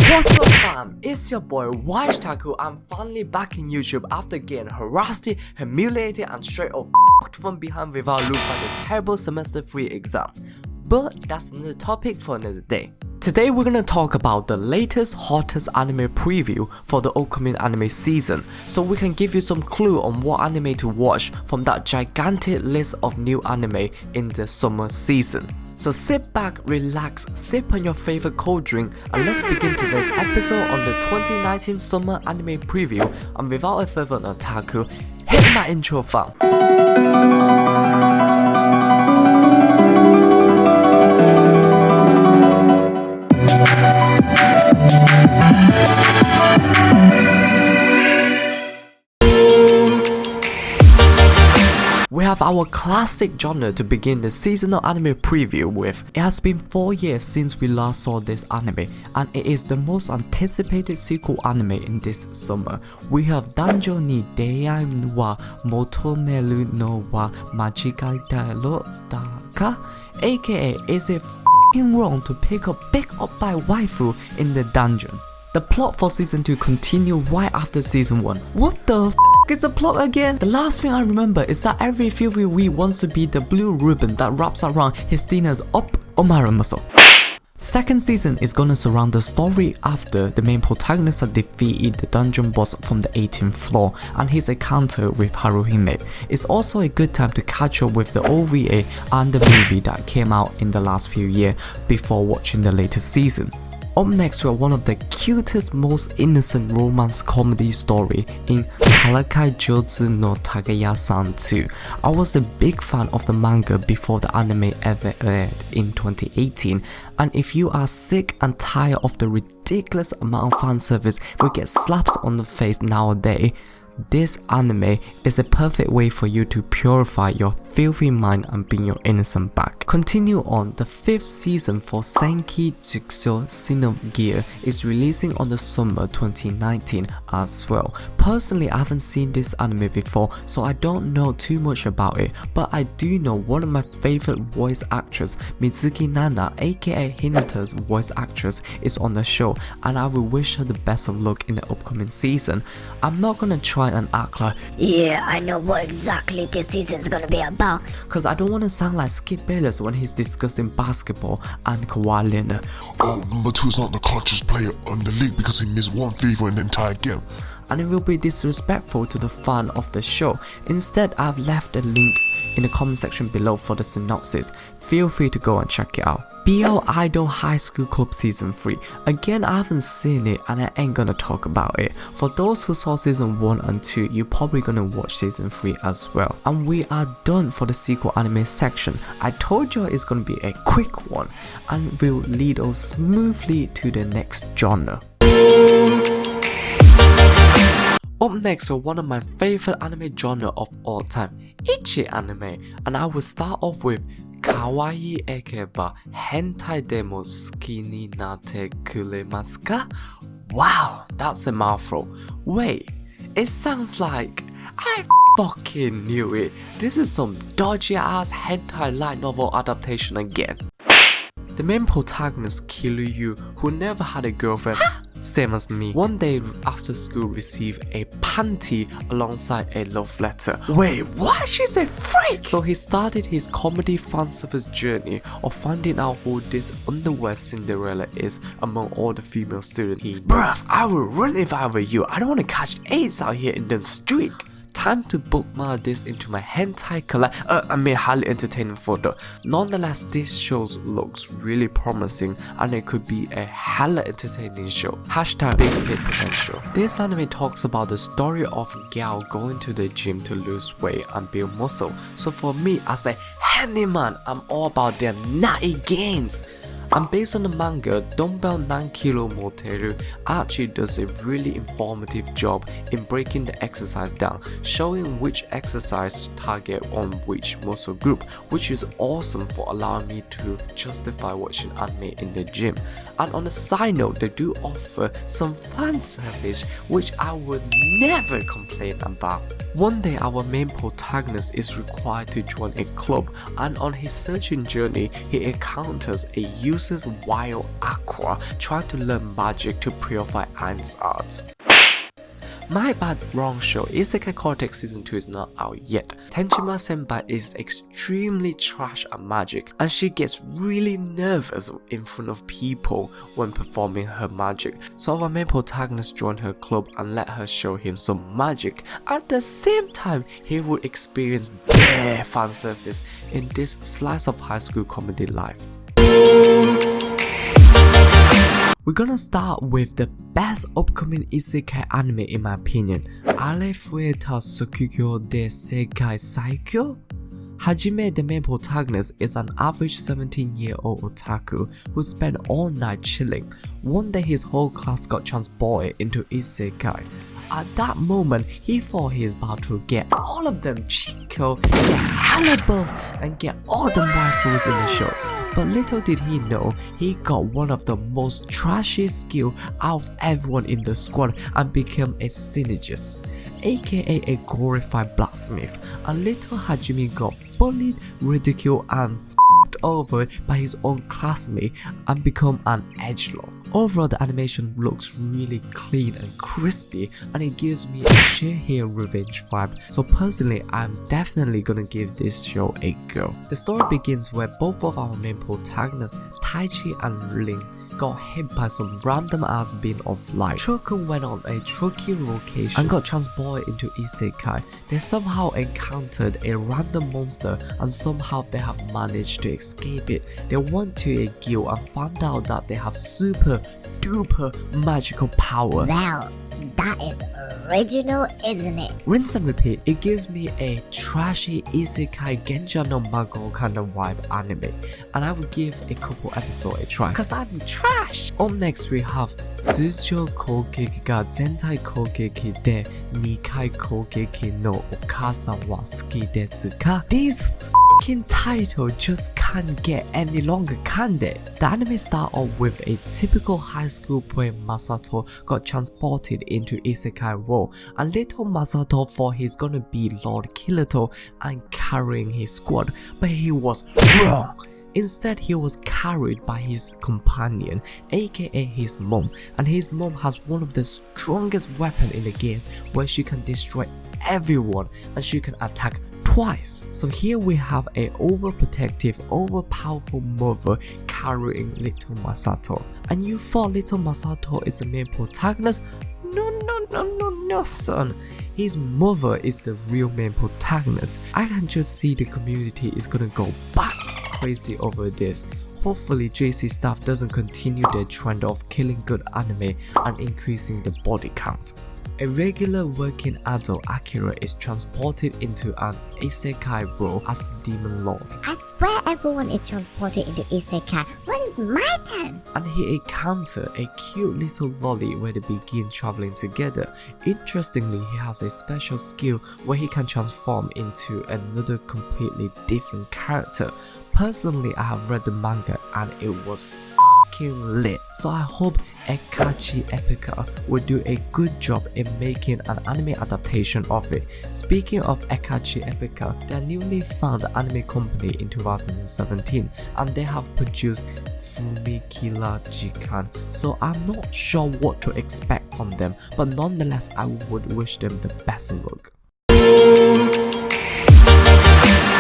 What's up fam, it's your boy Taku. I'm finally back in YouTube after getting harassed, humiliated and straight up f***ed from behind without loop by the terrible semester 3 exam. But that's another topic for another day. Today we're gonna talk about the latest hottest anime preview for the upcoming anime season, so we can give you some clue on what anime to watch from that gigantic list of new anime in the summer season. So sit back, relax, sip on your favorite cold drink and let's begin today's episode on the 2019 summer anime preview. And without a further ado, Taku, hit my intro fam. We have our classic genre to begin the seasonal anime preview with. It has been 4 years since we last saw this anime, and it is the most anticipated sequel anime in this summer. We have Danjo ni Deiai wa Motomeru no wa Machigaita ro Daka, aka is it f***ing wrong to pick up by waifu in the dungeon? The plot for season 2 continued right after season 1. What the f*** is the plot again? The last thing I remember is that every filthy wee wants to be the blue ribbon that wraps around Histina's Omaru muscle. Second season is gonna surround the story after the main protagonist had defeated the dungeon boss from the 18th floor and his encounter with Haruhime. It's also a good time to catch up with the OVA and the movie that came out in the last few years before watching the latest season. Up next, we have one of the cutest, most innocent romance comedy story in Karakai Jozu no Tagaya-san 2. I was a big fan of the manga before the anime ever aired in 2018, and if you are sick and tired of the ridiculous amount of fan service we get slaps on the face nowadays, this anime is a perfect way for you to purify your filthy mind and bring your innocence back. Continue on, the 5th season for Senki Jigsaw Xenogear is releasing on the summer 2019 as well. Personally, I haven't seen this anime before, so I don't know too much about it, but I do know one of my favorite voice actors, Mitsuki Nana aka Hinata's voice actress, is on the show, and I will wish her the best of luck in the upcoming season. I'm not gonna try and act like, yeah, I know what exactly this season's gonna be about, cause I don't want to sound like Skip Bayless when he's discussing basketball and Kawhi Leonard. Oh, number 2 is not the clutchest player on the league because he missed one free throw in the entire game. And it will be disrespectful to the fan of the show. Instead, I've left a link in the comment section below for the synopsis. Feel free to go and check it out. BL Idol High School Club Season 3. Again, I haven't seen it and I ain't gonna talk about it. For those who saw Season 1 and 2, you're probably gonna watch Season 3 as well. And we are done for the sequel anime section. I told you it's gonna be a quick one and will lead us smoothly to the next genre. Up next are one of my favorite anime genre of all time, ECCHI anime, and I will start off with Kawaii ekeba hentai demo suki ni natte kuremasu ka? Wow, that's a mouthful. Wait, it sounds like I fucking knew it. This is some dodgy ass hentai light novel adaptation again. The main protagonist, Kiryu, who never had a girlfriend, same as me, one day after school received a panty alongside a love letter. Wait, what? She's a freak! So he started his comedy fan service journey of finding out who this underwear Cinderella is among all the female students he knows. Bruh, I would run if I were you. I don't want to catch AIDS out here in the street. Time to bookmark this into my hentai highly entertaining folder. Nonetheless, this show looks really promising and it could be a hella entertaining show. Hashtag big hit potential. This anime talks about the story of a gal going to the gym to lose weight and build muscle. So for me as a handyman, I'm all about their nutty gains. And based on the manga, Dumbbell 9kg Moteru actually does a really informative job in breaking the exercise down, showing which exercise target on which muscle group, which is awesome for allowing me to justify watching anime in the gym. And on a side note, they do offer some fan service which I would never complain about. One day our main protagonist is required to join a club, and on his searching journey he encounters a uses wild aqua trying to learn magic to purify Ain's art. My bad, wrong show. Isekai Cortex Season 2 is not out yet. Tenjima Senpai is extremely trash at magic, and she gets really nervous in front of people when performing her magic. So our main protagonist joined her club and let her show him some magic. At the same time, he would experience bare fan service in this slice of high school comedy life. We're gonna start with the best upcoming isekai anime in my opinion, Ale Fueta Sokugyo de Sekai Saikyo? Hajime, the main protagonist, is an average 17-year-old otaku who spent all night chilling. One day his whole class got transported into isekai. At that moment, he thought he was about to get all of them Chico, get hella buff, and get all the waifus in the show. But little did he know, he got one of the most trashy skill out of everyone in the squad and became a synergist, aka a glorified blacksmith. And little Hajime got bullied, ridiculed, and f***ed over by his own classmate and become an edgelord. Overall, the animation looks really clean and crispy, and it gives me a sheer hair revenge vibe, so personally I'm definitely gonna give this show a go. The story begins where both of our main protagonists, Taichi and Ling, got hit by some random ass beam of light. Chokun went on a tricky location and got transported into Isekai. They somehow encountered a random monster and somehow they have managed to escape it. They went to a guild and found out that they have super duper magical power. Wow, that is original, isn't it? Rinse and repeat, it gives me a trashy isekai Genja no Mago kind of vibe anime, and I would give a couple episodes a try, cause I'm trash! Up next we have Tsuchou Kogeki ga Zentai Kogeki de Nikai Kogeki no Okasan wa suki desu ka? These f***ing titles just can't get any longer, can they? The anime starts off with a typical high school boy Masato got transported into isekai world, and little Masato thought he's gonna be Lord Kirato and carrying his squad, but he was wrong. Instead, he was carried by his companion, aka his mom, and his mom has one of the strongest weapons in the game where she can destroy everyone and she can attack twice. So here we have a overprotective, overpowerful mother carrying little Masato. And you thought little Masato is the main protagonist? No son. His mother is the real main protagonist. I can just see the community is gonna go bat crazy over this. Hopefully JC staff doesn't continue their trend of killing good anime and increasing the body count. A regular working adult Akira is transported into an isekai world as Demon Lord. I swear everyone is transported into isekai. When is my turn? And he encounters a cute little lolly where they begin traveling together. Interestingly, he has a special skill where he can transform into another completely different character. Personally, I have read the manga and it was lit, so I hope ECCHI Epica will do a good job in making an anime adaptation of it. Speaking of ECCHI Epica, their newly founded anime company in 2017, and they have produced Fumikila Jikan, so I'm not sure what to expect from them, but nonetheless I would wish them the best luck.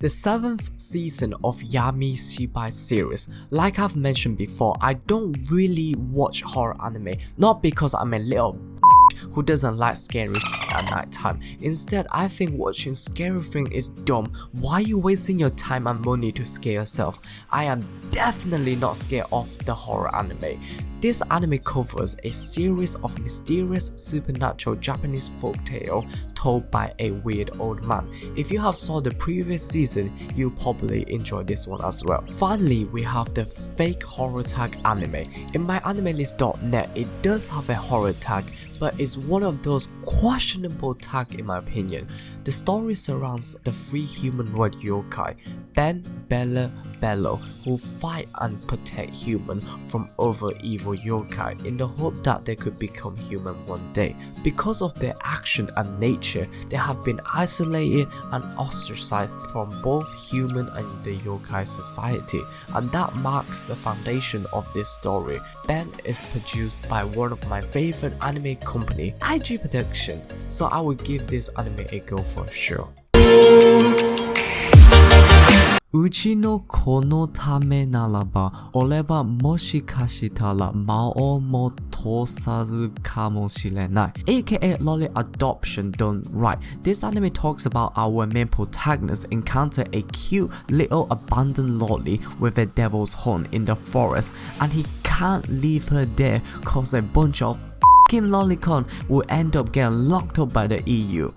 The 7th season of Yami Shibai series. Like I've mentioned before, I don't really watch horror anime, not because I'm a little who doesn't like scary at night time. Instead, I think watching scary thing is dumb. Why are you wasting your time and money to scare yourself? I am definitely not scared of the horror anime. This anime covers a series of mysterious supernatural Japanese folktale told by a weird old man. If you have saw the previous season, you'll probably enjoy this one as well. Finally, we have the fake horror tag anime. In my animelist.net, it does have a horror tag, but it's one of those questionable tags in my opinion. The story surrounds the 3 humanoid yokai, Ben, Bella, Bello, who fight and protect humans from other evil yokai in the hope that they could become human one day. Because of their action and nature, they have been isolated and ostracized from both human and the yokai society, and that marks the foundation of this story. Ben is produced by one of my favorite anime company, IGE Production, so I will give this anime a go for sure. うちの子のためならば、俺はもしかしたら魔王も通さずかもしれない。aka lolly adoption done right. This anime talks about our main protagonist encounter a cute little abandoned lolly with a devil's horn in the forest, and he can't leave her there cause a bunch of f***ing lolicon will end up getting locked up by the EU.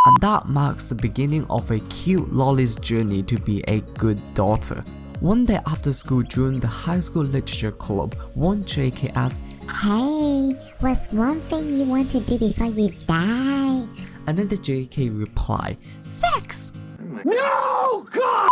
And that marks the beginning of a cute lolly's journey to be a good daughter. One day after school during the high school literature club, one JK asked, Hey, what's one thing you want to do before you die? and then the JK replied, sex! No, God!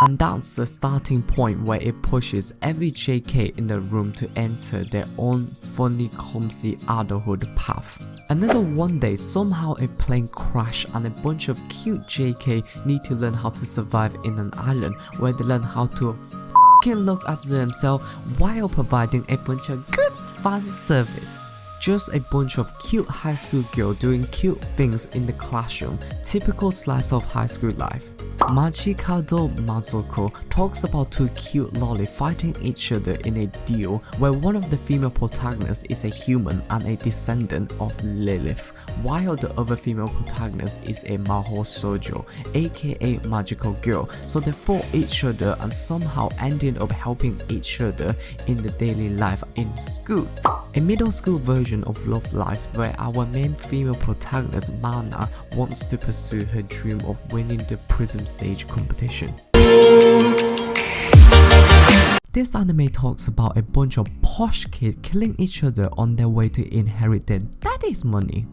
And that's the starting point where it pushes every JK in the room to enter their own funny clumsy adulthood path. Another one day, somehow a plane crashed and a bunch of cute JK need to learn how to survive in an island where they learn how to f***ing look after themselves while providing a bunch of good fan service. Just a bunch of cute high school girls doing cute things in the classroom, typical slice of high school life. Machikado Mazoko talks about two cute lolly fighting each other in a duel where one of the female protagonists is a human and a descendant of Lilith, while the other female protagonist is a Maho Shoujo, aka magical girl, so they fought each other and somehow ended up helping each other in the daily life in school. A middle school version of love life where our main female protagonist Mana wants to pursue her dream of winning the Prism stage competition. This anime talks about a bunch of posh kids killing each other on their way to inherit their daddy's money.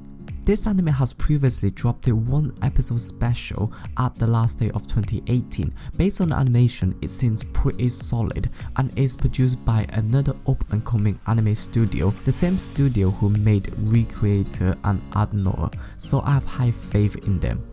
This anime has previously dropped a one episode special at the last day of 2018. Based on the animation, it seems pretty solid and is produced by another up and coming anime studio, the same studio who made Recreator and Adnor, so I have high faith in them.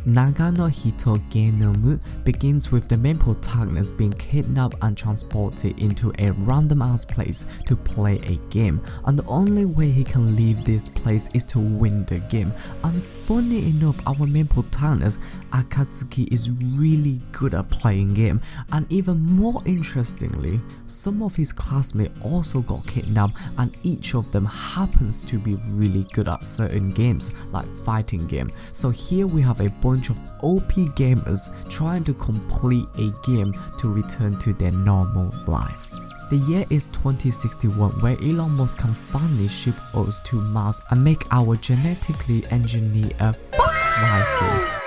Nagano Hito Genomu begins with the main protagonist being kidnapped and transported into a random ass place to play a game, and the only way he can leave this place is to win the game. And funny enough, our main protagonist Akatsuki is really good at playing game, and even more interestingly, some of his classmates also got kidnapped and each of them happens to be really good at certain games like fighting game. So here we have a bunch of OP gamers trying to complete a game to return to their normal life. The year is 2061 where Elon Musk can finally ship us to Mars and make our genetically engineered box rifle.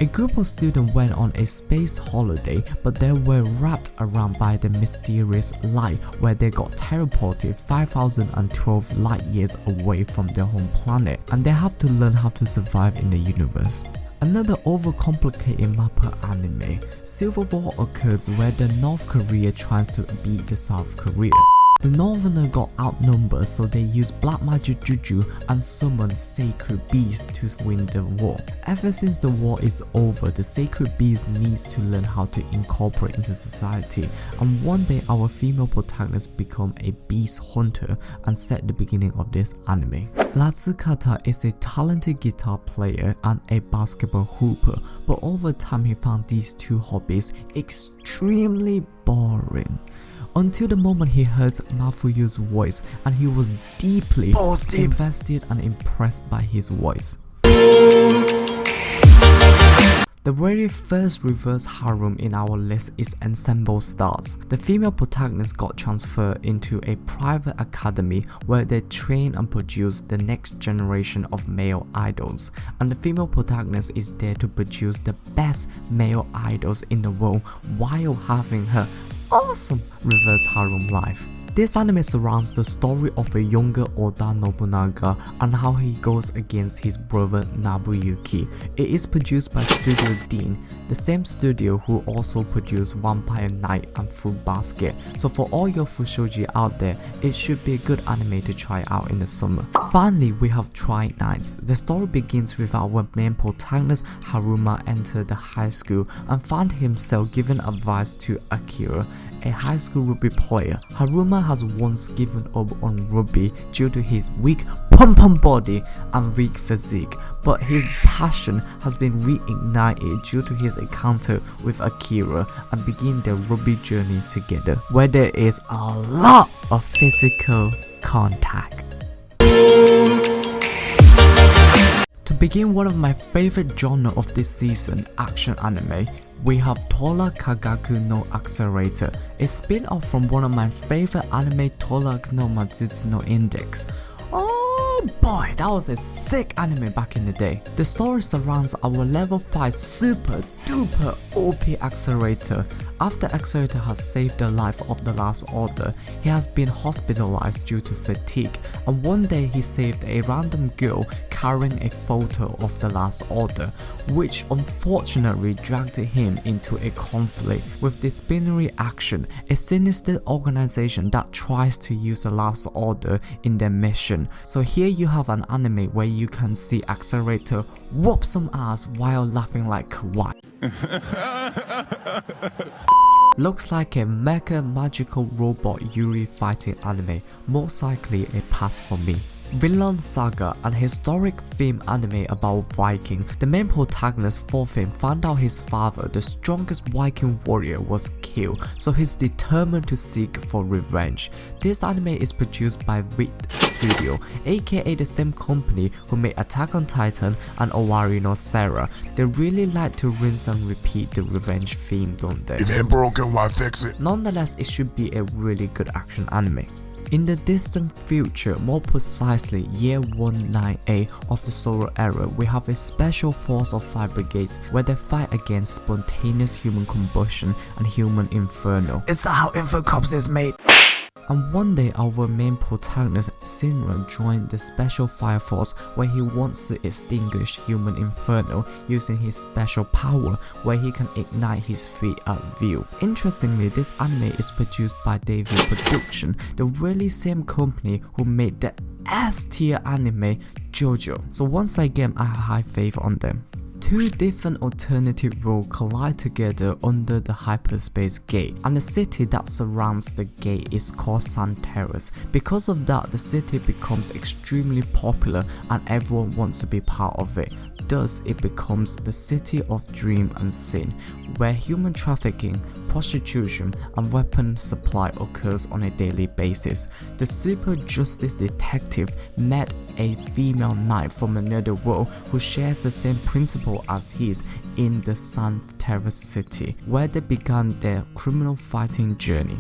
A group of students went on a space holiday, but they were wrapped around by the mysterious light where they got teleported 5012 light years away from their home planet, and they have to learn how to survive in the universe. Another overcomplicated mapper anime, Civil War occurs where the North Korea tries to beat the South Korea. The Northerner got outnumbered, so they used black magic juju and summoned sacred beasts to win the war. Ever since the war is over, the sacred beast needs to learn how to incorporate into society, and one day our female protagonist become a beast hunter and set the beginning of this anime. Latsukata is a talented guitar player and a basketball hooper, but over time he found these two hobbies extremely boring. Until the moment he heard Mafuyu's voice, and he was deeply invested and impressed by his voice. The very first reverse harem in our list is Ensemble Stars. The female protagonist got transferred into a private academy where they train and produce the next generation of male idols, and the female protagonist is there to produce the best male idols in the world while having her awesome reverse harem life. This anime surrounds the story of a younger Oda Nobunaga and how he goes against his brother Nobuyuki. It is produced by Studio Dean, the same studio who also produced Vampire Knight and Fruit Basket. So for all your Fushouji out there, it should be a good anime to try out in the summer. Finally, we have Tri Nights. The story begins with our main protagonist Haruma enter the high school and find himself giving advice to Akira, a high school rugby player. Haruma has once given up on rugby due to his weak pom-pom body and weak physique, but his passion has been reignited due to his encounter with Akira and begin their rugby journey together, where there is a lot of physical contact. To begin one of my favorite genre of this season, action anime, we have Tora Kagaku no Accelerator, a spin-off from one of my favorite anime, Tora no Matsutsu no Index. Oh boy, that was a sick anime back in the day. The story surrounds our level 5 super duper OP Accelerator. After Accelerator has saved the life of the Last Order, he has been hospitalized due to fatigue, and one day he saved a random girl carrying a photo of the Last Order, which unfortunately dragged him into a conflict with Disciplinary Action, a sinister organization that tries to use the Last Order in their mission. So here you have an anime where you can see Accelerator whoop some ass while laughing like kawaii. Looks like a mecha magical robot Yuri fighting anime, most likely a pass for me. Vinland Saga, an historic theme anime about Viking. The main protagonist Thorfinn found out his father, the strongest Viking warrior, was killed, so he's determined to seek for revenge. This anime is produced by Wit Studio, aka the same company who made Attack on Titan and Owari no Sera. They really like to rinse and repeat the revenge theme, don't they? If it ain't broken, why fix it? Nonetheless, it should be a really good action anime. In the distant future, more precisely year 198 of the Solar Era, we have a special force of fire brigades where they fight against spontaneous human combustion and human inferno. Is that how Infocops is made? And one day our main protagonist Sinra joined the special fire force where he wants to extinguish human inferno using his special power where he can ignite his feet at view. Interestingly, this anime is produced by David Production, the really same company who made the S tier anime JoJo. So once again, I have high faith on them. Two different alternative worlds collide together under the hyperspace gate, and the city that surrounds the gate is called Sun Terrace. Because of that, the city becomes extremely popular and everyone wants to be part of it. Thus, it becomes the city of dream and sin, where human trafficking, prostitution, and weapon supply occurs on a daily basis. The super justice detective met a female knight from another world who shares the same principle as his in the Sun Terrace city, where they began their criminal fighting journey.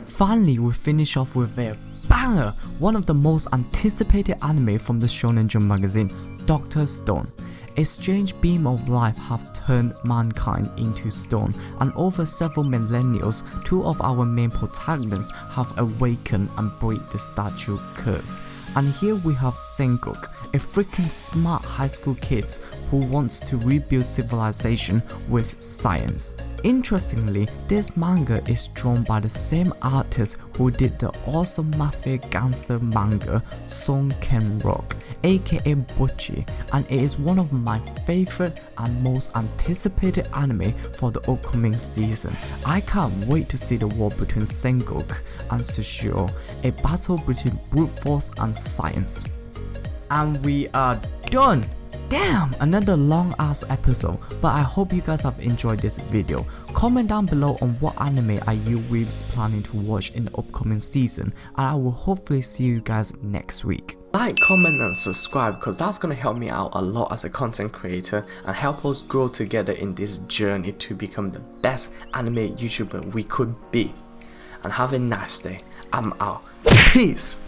Finally, we finish off with a banger, one of the most anticipated anime from the Shonen Jump magazine, Dr. Stone. A strange beam of life have turned mankind into stone, and over several millennia, two of our main protagonists have awakened and break the statue curse. And here we have Sengoku, a freaking smart high school kid who wants to rebuild civilization with science. Interestingly, this manga is drawn by the same artist who did the awesome mafia gangster manga Song Ken Rock, aka Butchie, and it is one of my favorite and most anticipated anime for the upcoming season. I can't wait to see the war between Sengoku and Sushiro, a battle between brute force and science. And we are done! Damn, another long ass episode, but I hope you guys have enjoyed this video. Comment down below on what anime are you weebs planning to watch in the upcoming season, and I will hopefully see you guys next week. Like, comment and subscribe because that's gonna help me out a lot as a content creator and help us grow together in this journey to become the best anime YouTuber we could be. And have a nice day. I'm out. Peace!